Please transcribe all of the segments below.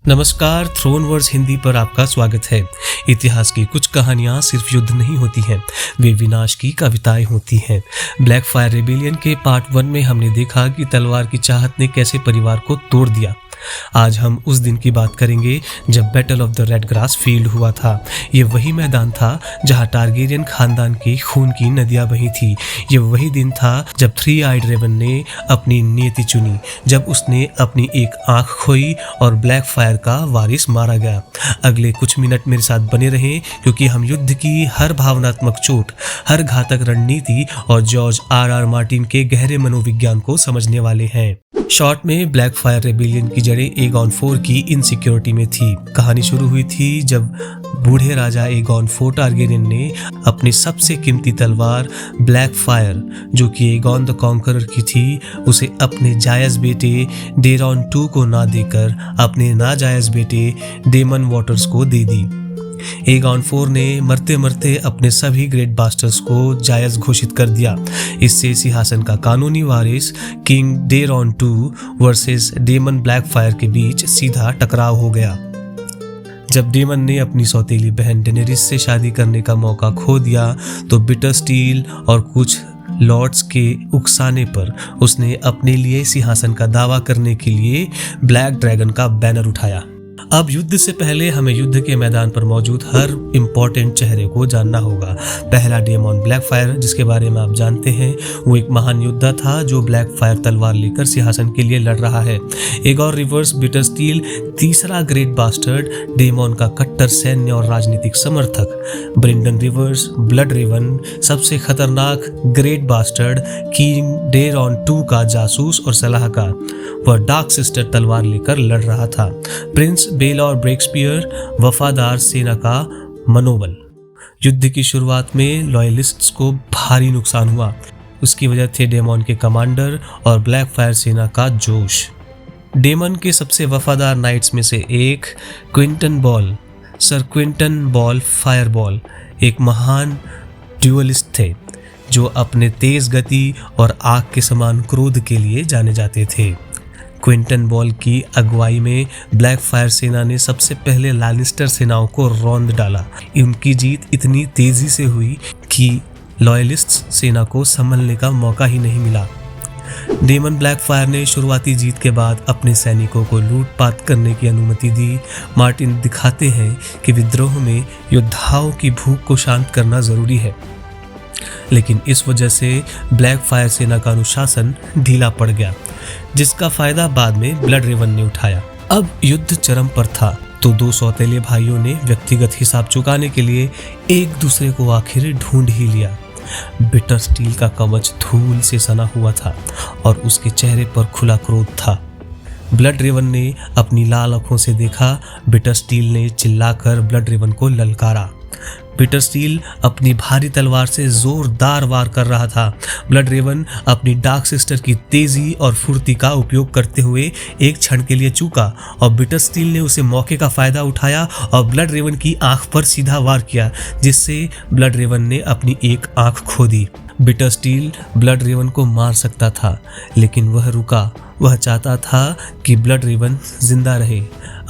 नमस्कार, throne verse Hindi पर आपका स्वागत है। इतिहास की कुछ कहानियां सिर्फ युद्ध नहीं होती हैं, वे विनाश की कविताएं होती हैं। ब्लैक फायर रेबिलियन के पार्ट 1 में हमने देखा कि तलवार की चाहत ने कैसे परिवार को तोड़ दिया। आज हम उस दिन की बात करेंगे जब battle of the red grass field हुआ था। ये वही मैदान था जहां टारगेरियन खानदान की खून की नदियां बही थी। ये वही दिन था जब थ्री आइड रेवन ने अपनी नियति चुनी, जब उसने अपनी एक आंख खोई और ब्लैक फायर का वारिस मारा गया। अगले कुछ मिनट मेरे साथ बने रहें, क्योंकि हम युद्ध की हर भावनात्मक चोट, हर घातक रणनीति और जॉर्ज आर मार्टिन के गहरे मनोविज्ञान को समझने वाले हैं। शॉर्ट में ब्लैक फायर रेबिलियन की जड़ें एगॉन 4 की इनसिक्योरिटी में थी। कहानी शुरू हुई थी जब बूढ़े राजा एगॉन 4 टारगेरियन ने अपनी सबसे कीमती तलवार ब्लैक फायर, जो कि एगॉन द कॉन्करर की थी, उसे अपने जायज बेटे डेरॉन 2 को ना देकर अपने नाजायज बेटे डेमन वॉटर्स को दे दी। एगॉन 4 ने मरते मरते अपने सभी ग्रेट बास्टर्स को जायज घोषित कर दिया। इससे सिंहासन का कानूनी वारिस king Daeron 2 versus Daemon Blackfyre के बीच सीधा टकराव हो गया। जब डेमन ने अपनी सौतेली बहन डेनेरिस से शादी करने का मौका खो दिया, तो बिटर स्टील और कुछ लॉर्ड्स के उकसाने पर उसने अपने लिए सिंहासन का दावा करने के लिए ब्लैक ड्रैगन का बैनर उठाया। अब युद्ध से पहले हमें युद्ध के मैदान पर मौजूद हर इम्पोर्टेंट चेहरे को जानना होगा। पहला डेमन ब्लैक फायर, जिसके बारे में आप जानते हैं, वो एक महान योद्धा था जो ब्लैक फायर तलवार लेकर सिंहासन के लिए लड़ रहा है। एगॉन रिवर्स बिटर स्टील तीसरा ग्रेट बास्टर्ड, डेमन का कट्टर सैन्य और राजनीतिक समर्थक। ब्रेंडन रिवर्स ब्लड रेवन सबसे खतरनाक ग्रेट बास्टर्ड, किंग डेरॉन 2 का जासूस और सलाहकार, वह डार्क सिस्टर तलवार लेकर लड़ रहा था। प्रिंस बेलॉर ब्रेक्सपियर वफादार सेना का मनोबल। युद्ध की शुरुआत में लॉयलिस्ट्स को भारी नुकसान हुआ। उसकी वजह थे डेमन के कमांडर और ब्लैक फायर सेना का जोश। डेमन के सबसे वफादार नाइट्स में से एक Quinton ball, sir Quinton ball fireball, एक महान ड्यूअलिस्ट थे जो अपने तेज गति और आग के समान क्रोध के लिए जाने जाते थे। क्विंटन बॉल की अगुवाई में ब्लैक फायर सेना ने सबसे पहले लानिस्टर सेनाओं को रौंद डाला। उनकी जीत इतनी तेजी से हुई कि लॉयलिस्ट सेना को संभलने का मौका ही नहीं मिला। डेमन ब्लैक फायर ने शुरुआती जीत के बाद अपने सैनिकों को लूटपाट करने की अनुमति दी। मार्टिन दिखाते हैं कि विद्रोह में योद्धाओं की भूख को शांत करना जरूरी है, लेकिन इस वजह से ब्लैक फायर सेना का अनुशासन ढीला पड़ गया, जिसका फायदा बाद में ब्लड रेवन ने उठाया। अब युद्ध चरम पर था, तो दो सौतेले भाइयों ने व्यक्तिगत हिसाब चुकाने के लिए एक दूसरे को आखिर ढूंढ ही लिया। बिटर स्टील का कवच धूल से सना हुआ था और उसके चेहरे पर खुला क्रोध था। ब्लड रेवन ने अपनी लाल आंखों से देखा। बिटर स्टील ने चिल्लाकर ब्लड रेवन को ललकारा। बिटर स्टील अपनी भारी तलवार से जोरदार वार कर रहा था। ब्लड रेवन अपनी डार्क सिस्टर की तेजी और फुर्ती का उपयोग करते हुए एक क्षण के लिए चूका और बिटर स्टील ने उसे मौके का फायदा उठाया और ब्लड रेवन की आंख पर सीधा वार किया, जिससे ब्लड रेवन ने अपनी एक आंख खो दी। बिटर स्टील ब्लड रेवन को मार सकता था, लेकिन वह रुका। वह चाहता था कि ब्लड रेवन जिंदा रहे,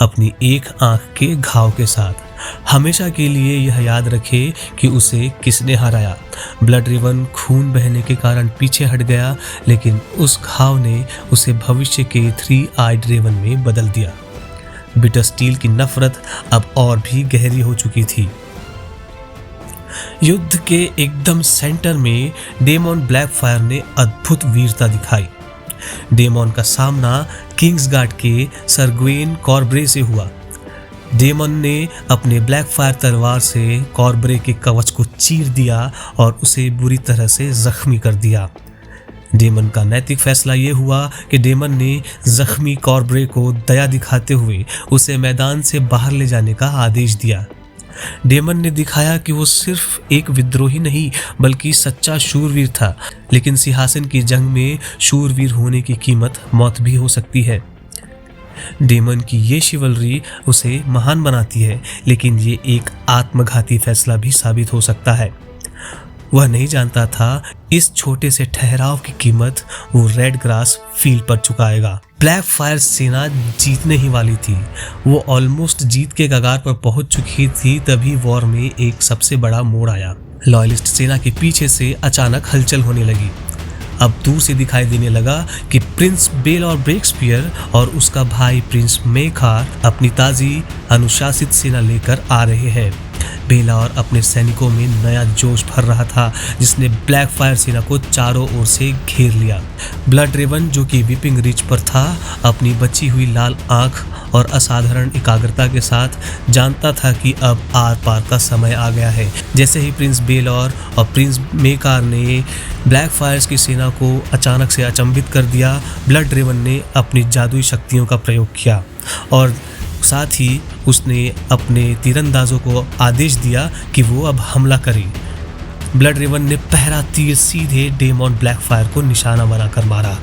अपनी एक आंख के घाव के साथ। हमेशा के लिए यह याद रखे कि उसे किसने हराया। ब्लड रेवन खून बहने के कारण पीछे हट गया, लेकिन उस घाव ने उसे भविष्य के थ्री आइड रेवन में बदल दिया। बिटर स्टील की नफरत अब और भी गहरी हो चुकी थी। युद्ध के एकदम सेंटर में डेमन ब्लैक फायर ने अद्भुत वीरता दिखाई। डेमन का सामना किंग्सगार्ड के सर ग्वेन कॉर्ब्रे से हुआ। डेमन ने अपने ब्लैक फायर तलवार से कॉर्ब्रे के कवच को चीर दिया और उसे बुरी तरह से जख्मी कर दिया। डेमन का नैतिक फैसला ये हुआ कि डेमन ने जख्मी कॉर्ब्रे को दया दिखाते हुए उसे मैदान से बाहर ले जाने का आदेश दिया। डेमन ने दिखाया कि वो सिर्फ एक विद्रोही नहीं बल्कि सच्चा शूरवीर था, लेकिन सिंहासन की जंग में शूरवीर होने की कीमत मौत भी हो सकती है। डेमन की ये शिवलरी उसे महान बनाती है, लेकिन ये एक आत्मघाती फैसला भी साबित हो सकता है। वह नहीं जानता था इस छोटे से ठहराव की कीमत वो रेड ग्रास फील्ड पर चुकाएगा। ब्लैक फायर सेना जीतने ही वाली थी, वो ऑलमोस्ट जीत के कगार पर पहुंच चुकी थी। तभी वॉर में एक सबसे बड़ा मोड़ आया। लॉयलिस्ट सेना के पीछे से अचानक हलचल होने लगी। अब दूर से दिखाई देने लगा कि प्रिंस बेलॉर ब्रेक्सपियर और उसका भाई प्रिंस मेकार अपनी ताज़ी अनुशासित सेना लेकर आ रहे हैं। बेलॉर अपने सैनिकों में नया जोश भर रहा था, जिसने ब्लैक फायर सेना को चारों ओर से घेर लिया। ब्लड रेवन, जो कि वीपिंग रिच पर था, अपनी बची हुई लाल आंख और असाधारण एकाग्रता के साथ जानता था कि अब आर पार का समय आ गया है। जैसे ही प्रिंस बेलॉर और प्रिंस मेकार ने ब्लैक फायर्स की सेना को अचानक से अचंभित कर दिया, ब्लड रेवन ने अपनी जादुई शक्तियों का प्रयोग किया और साथ ही उसने अपने तीरंदाजों को आदेश दिया कि वो अब हमला करें। ब्लड रेवन ने पहला तीर सीधे डेमन ब्लैक फायर को निशाना बनाकर मारा।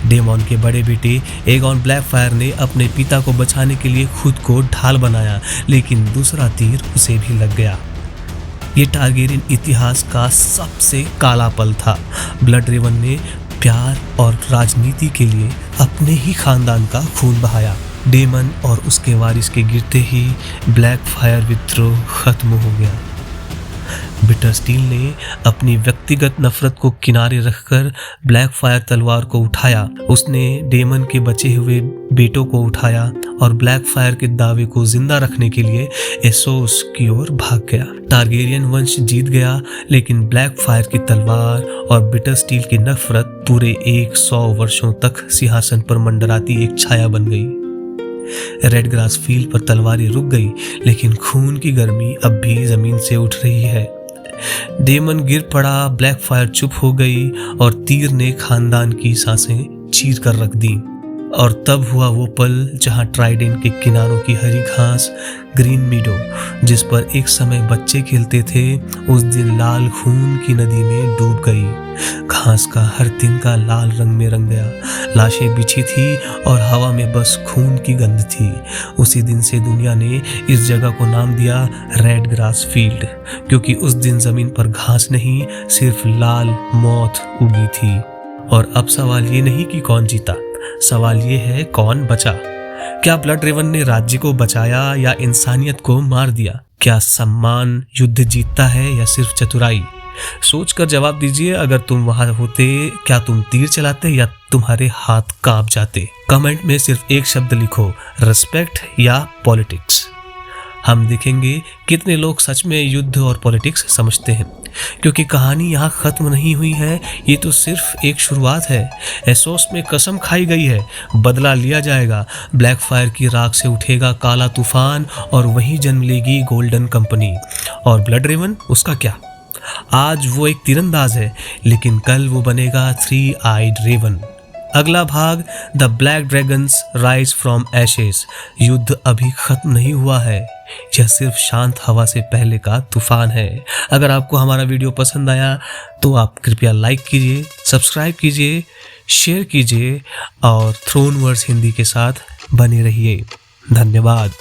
डेमन के बड़े बेटे एगॉन ब्लैक फायर ने अपने पिता को बचाने के लिए खुद को ढाल बनाया, लेकिन दूसरा तीर उसे भी लग गया। ये टारगेरियन इतिहास का सबसे काला पल था। ब्लड रेवन ने प्यार और राजनीति के लिए अपने ही खानदान का खून बहाया। डेमन और उसके वारिस के गिरते ही ब्लैक फायर विद्रोह खत्म हो गया। बिटर स्टील ने अपनी व्यक्तिगत नफरत को किनारे रखकर ब्लैक फायर तलवार को उठाया। उसने डेमन के बचे हुए बेटों को उठाया और ब्लैक फायर के दावे को जिंदा रखने के लिए एसोस की ओर भाग गया। टारगेरियन वंश जीत गया, लेकिन ब्लैक फायर की तलवार और बिटर स्टील की नफरत पूरे 100 वर्षों तक सिंहासन पर मंडराती एक छाया बन गई। रेड ग्रास फील्ड पर तलवारें रुक गई, लेकिन खून की गर्मी अब भी जमीन से उठ रही है। डेमन गिर पड़ा, ब्लैक फायर चुप हो गई और तीर ने खानदान की सांसें चीर कर रख दी। और तब हुआ वो पल जहां ट्राइडेंट के किनारों की हरी घास, ग्रीन मीडो, जिस पर एक समय बच्चे खेलते थे, उस दिन लाल खून की नदी में डूब गई। घास का हर तिनका लाल रंग में रंग गया। लाशें बिछी थी और हवा में बस खून की गंध थी। उसी दिन से दुनिया ने इस जगह को नाम दिया रेड ग्रास फील्ड, क्योंकि उस दिन जमीन पर घास नहीं, सिर्फ लाल मौत उगी थी। और अब सवाल ये नहीं कि कौन जीता, सवाल ये है कौन बचा। क्या ब्लड रेवन ने राज्य को बचाया या इंसानियत को मार दिया? क्या सम्मान युद्ध जीतता है या सिर्फ चतुराई? सोचकर जवाब दीजिए। अगर तुम वहां होते, क्या तुम तीर चलाते या तुम्हारे हाथ कांप जाते? कमेंट में सिर्फ एक शब्द लिखो, रिस्पेक्ट या पॉलिटिक्स। हम देखेंगे कितने लोग सच में युद्ध और पॉलिटिक्स समझते हैं, क्योंकि कहानी यहाँ खत्म नहीं हुई है। ये तो सिर्फ एक शुरुआत है। एसोस में कसम खाई गई है, बदला लिया जाएगा। ब्लैक फायर की राख से उठेगा काला तूफान और वहीं जन्म लेगी गोल्डन कंपनी। और ब्लड रेवन, उसका क्या? आज वो एक तीरंदाज है, लेकिन कल वो बनेगा 3 आइड रेवन। अगला भाग, the black dragons rise from ashes. युद्ध अभी खत्म नहीं हुआ है, यह सिर्फ शांत हवा से पहले का तूफान है। अगर आपको हमारा वीडियो पसंद आया तो आप कृपया लाइक कीजिए, सब्सक्राइब कीजिए, शेयर कीजिए और थ्रोन वर्स हिंदी के साथ बने रहिए। धन्यवाद।